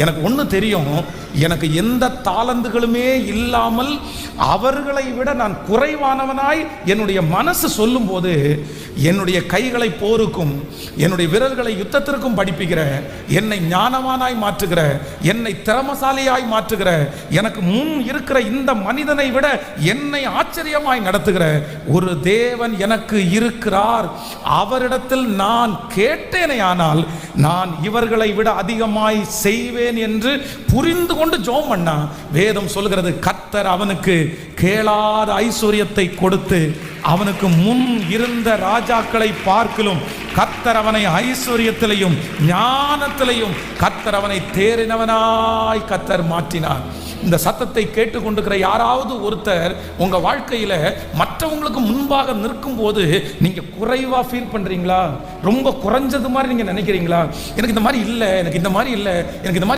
எனக்கு ஒன்று தெரியும், எனக்கு எந்த தாளந்துகளுமே இல்லாமல் அவர்களை விட நான் குறைவானவனாய் என்னுடைய மனசு சொல்லும்போது, என்னுடைய கைகளை போருக்கும் என்னுடைய விரல்களை யுத்தத்திற்கும் படிப்புகிற, என்னை ஞானவானாய் மாற்றுகிற, என்னை திறமசாலியாய் மாற்றுகிற, எனக்கு முன் இருக்கிற இந்த மனிதனை விட என்னை ஆச்சரியமாய் நடத்துகிற ஒரு தேவன் எனக்கு இருக்கிறார். அவரிடத்தில் நான் கேட்டேனே ஆனால் நான் இவர்களை விட அதிகமாய் செய்வேன் என்று புரிந்து கொண்டு ஜெபம் பண்ணா, வேதம் சொல்கிறது, கர்த்தர் அவனுக்கு கேளாத ஐஸ்வர்யத்தை கொடுத்து அவனுக்கு முன் இருந்த ராஜாக்களை பார்க்கிலும் கர்த்தர் அவனை ஐஸ்வர்யத்திலையும் ஞானத்திலையும் கர்த்தர் அவனை தேறினவனாய் கர்த்தர் மாற்றினார். இந்த சத்தத்தை கேட்டுக்கொண்டிருக்கிற யாராவது ஒருத்தர் உங்க வாழ்க்கையில மற்றவங்களுக்கு முன்பாக நிற்கும் போது நீங்க குறைவா ஃபீல் பண்றீங்களா? ரொம்ப குறைஞ்சது மாதிரி நீங்க நினைக்கிறீங்களா? எனக்கு இந்த மாதிரி இல்லை, எனக்கு இந்த மாதிரி இல்லை, எனக்கு இந்த மாதிரி